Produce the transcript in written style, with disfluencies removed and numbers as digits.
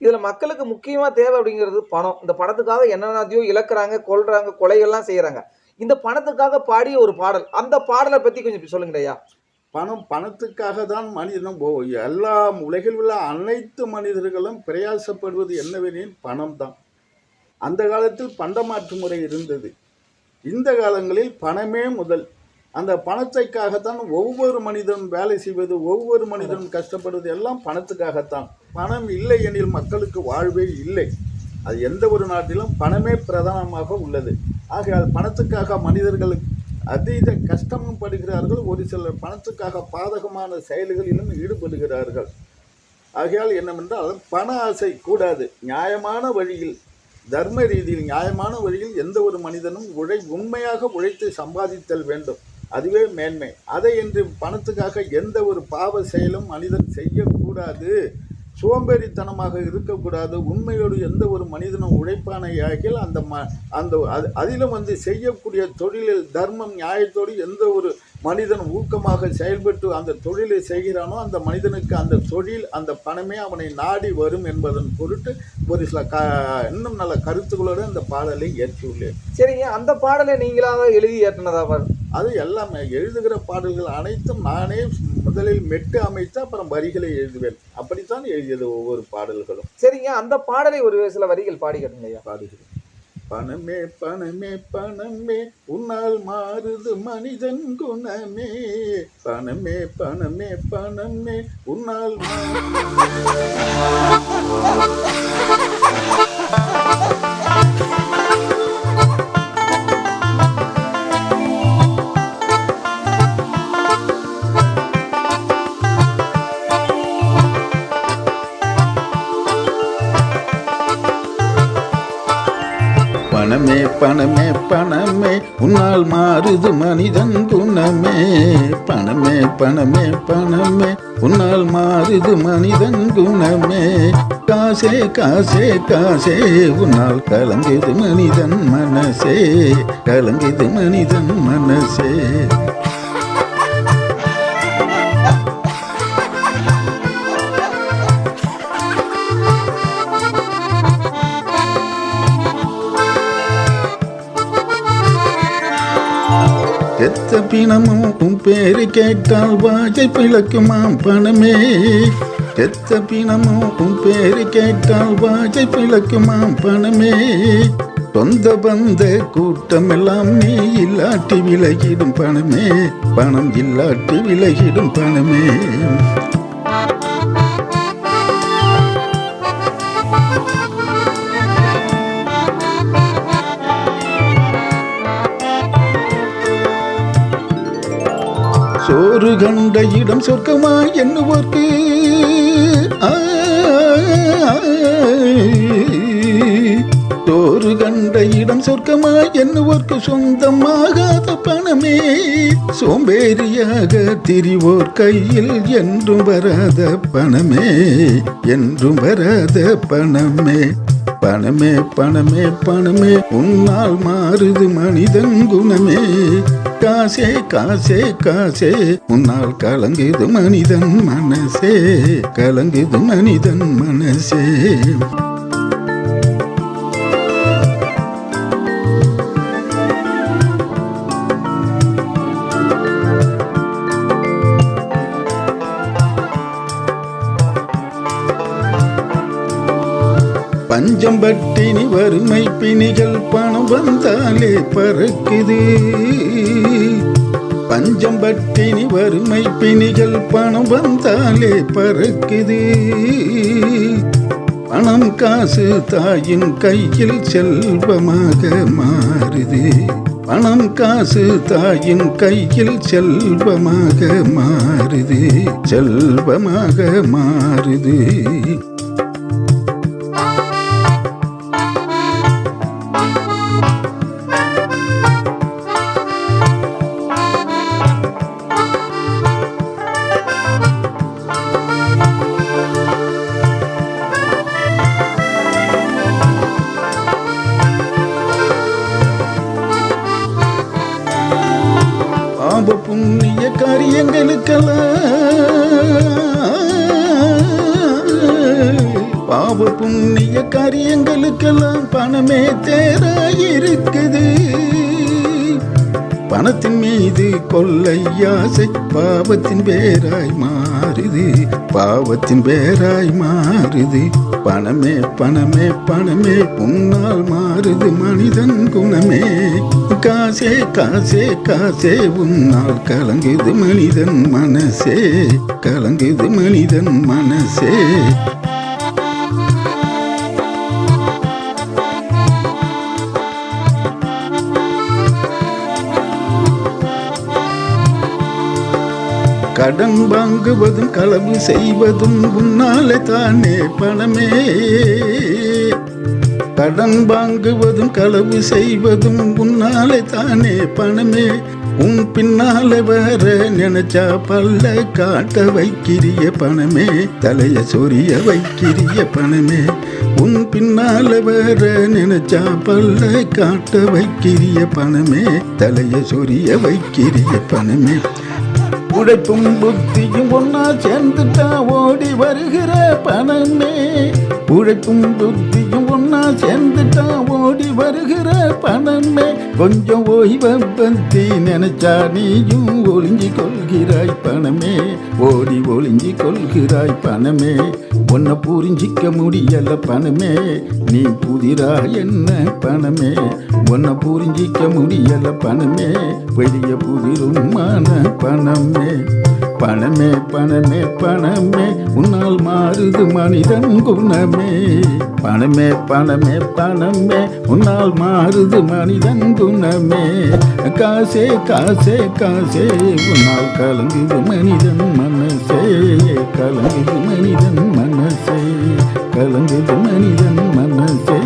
இதுல மக்களுக்கு முக்கியமா தேவை அப்படிங்கிறது பணம். இந்த பணத்துக்காக என்னென்னத்தையோ இழக்குறாங்க, கொல்றாங்க, கொலைகள்லாம் செய்றாங்க. இந்த பணத்துக்காக பாடிய ஒரு பாடல். அந்த பாடல பத்தி கொஞ்சம் சொல்லுங்கய்யா ஐயா. பணத்துக்காக தான் மனிதனும் எல்லா உலகில் உள்ள அனைத்து மனிதர்களும் பிரயாசப்படுவது என்னவெனில் பணம் தான். அந்த காலத்தில் பண்டமாற்று முறை இருந்தது. இந்த காலங்களில் பணமே முதல். அந்த பணத்துக்காகத்தான் ஒவ்வொரு மனிதனும் வேலை செய்வது, ஒவ்வொரு மனிதனும் கஷ்டப்படுவது எல்லாம் பணத்துக்காகத்தான். பணம் இல்லை எனில் மக்களுக்கு வாழ்வே இல்லை. அது எந்த ஒரு நாட்டிலும் பணமே பிரதானமாக உள்ளது. ஆகையால் பணத்துக்காக மனிதர்களுக்கு அதீத கஷ்டமும் படுகிறார்கள். ஒரு சிலர் பணத்துக்காக பாதகமான செயல்களிலும் ஈடுபடுகிறார்கள். ஆகையால் என்னவென்றால் பண ஆசை கூடாது. நியாயமான வழியில், தர்ம ரீதியில் நியாயமான வழியில் எந்த ஒரு மனிதனும் உண்மையாக உழைத்து சம்பாதித்தல் வேண்டும். அதுவே மேன்மை. அதை என்று பணத்துக்காக எந்த ஒரு பாவ செயலும் மனிதன் செய்யக்கூடாது. சோம்பேறித்தனமாக இருக்கக்கூடாது. உண்மையோடு எந்த ஒரு மனிதனும் உழைப்பானையாகில் அதிலும் செய்யக்கூடிய தொழிலில் தர்மம் நியாயத்தோடு எந்த ஒரு மனிதன் ஊக்கமாக செயல்பட்டு அந்த தொழிலை செய்கிறானோ அந்த மனிதனுக்கு அந்த தொழில், அந்த பணமே அவனை நாடி வரும் என்பதன் பொருட்டு ஒரு சில இன்னும் நல்ல கருத்துக்களோடு அந்த பாடலை ஏற்றியுள்ளேன். சரிங்க, அந்த பாடலை நீங்களாக எழுதி ஏற்றினதா? அது எல்லாமே எழுதுகிற பாடல்கள் அனைத்தும் நானே முதலில் மெட்டு அமைத்து அப்புறம் வரிகளை எழுதுவேன். அப்படித்தான் எழுதியது ஒவ்வொரு பாடல்களும். சரிங்க, அந்த பாடலை ஒரு சில வரிகள் பாடிக்கிறீங்க. பாடுகிறேன். பணமே பணமே பணமே உன்னால் மாறுது மனிதன் குணமே. பணமே பணமே பணமே உன்னால் பணமே பணமே பணமே உன்னால் மாறுது மனிதன் குணமே. பணமே பணமே பணமே உன்னால் மாறுது மனிதன் குணமே. காசே காசே காசே உன்னால் கலங்குது மனிதன் மனசே, கலங்குது மனிதன் மனசே. எத்த பிணமும் உன் பேரு கேட்டால் வாஜை பிளக்குமாம் பணமே. எத்த பிணமும் உன் பேரு கேட்டால் வாஜை பிளக்குமாம் பணமே. சொந்த பந்த கூட்டம் எல்லாம் நீ இல்லாட்டி விலகிடும் பணமே. பணம் இல்லாட்டி விலகிடும் பணமே. சோறு கண்ட இடம் சொர்க்கமா என்னுவோர்க்கு, சோறு கண்ட இடம் சொர்க்கமா என்னுவோர்க்கு சொந்தமாகாத பணமே. சோம்பேறியாக திரிவோர் கையில் என்றும் வராத பணமே, என்றும் வராத பணமே. பணமே பணமே பணமே உன்னால் மாறுது மனிதன் குணமே. காசே காசே காசே உன்னால் கலங்குது மனிதன் மனசே, கலங்குது மனிதன் மனசே. பஞ்சம் பட்டினி வறுமை பிணிகள் பணம் வந்தாலே பறக்குது. பஞ்சம் பட்டினி வறுமை பிணிகள் பணம் வந்தாலே பறக்குது. பணம் காசு தாயின் கையில் செல்வமாக மாறுது. பணம் காசு தாயின் கையில் செல்வமாக மாறுது, செல்வமாக மாறுது. பாவ புண்ணிய காரியங்களுக்கெல்லாம் பாவ புண்ணிய காரியங்களுக்கெல்லாம் பணமே தேராயிருக்குது. பணத்தின் மீது கொள்ளையாசை பாவத்தின் பேராய் மாறுது, பாவத்தின் பேராய் மாறுது. பணமே பணமே பணமே உன்னால் மாறுது மனிதன் குணமே. காசே காசே காசே உன்னால் கலங்குது மனிதன் மனசே, கலங்குது மனிதன் மனசே. கடன் வாங்குவதும் களவு செய்வதும் உன்னாலே தானே பணமே. கடன் வாங்குவதும் களவு செய்வதும் உன்னாலே தானே பணமே. உன் பின்னாலே வர நினைச்சா பல்ல காட்ட வைக்கிறிய பணமே, தலைய சொரிய வைக்கிறிய பணமே. உன் பின்னாலே வர நினைச்சா பல்ல காட்ட வைக்கிறிய பணமே, தலைய சொரிய வைக்கிறிய பணமே. உழைப்பும் புத்தியும் ஒன்னா சேர்ந்துட்டா ஓடி வருகிற பணமே. உழைப்பும் புத்தியும் ஒன்னா சேர்ந்துட்டா ஓடி வருகிற பணமே. கொஞ்சம் ஓய்வை பத்தி நினைச்சா நீயும் ஒளிஞ்சி கொள்கிறாய் பணமே, ஓடி ஒளிஞ்சி கொள்கிறாய் பணமே. உன்னை புரிஞ்சிக்க முடியல பணமே, நீ புதிரா என்ன பணமே. உன்னை புரிஞ்சிக்க முடியல பணமே, பெரிய புதிருமான பணமே. பணமே பணமே பணமே உன்னால் மாறுது மனிதன் குணமே. பணமே பணமே பணமே உன்னால் மாறுது மனிதன் குணமே. காசே காசே காசே உன்னால் கலங்குது மனிதன் மனசே, கலங்குது மனிதன் மனசே, கலங்குது மனிதன் மனசே.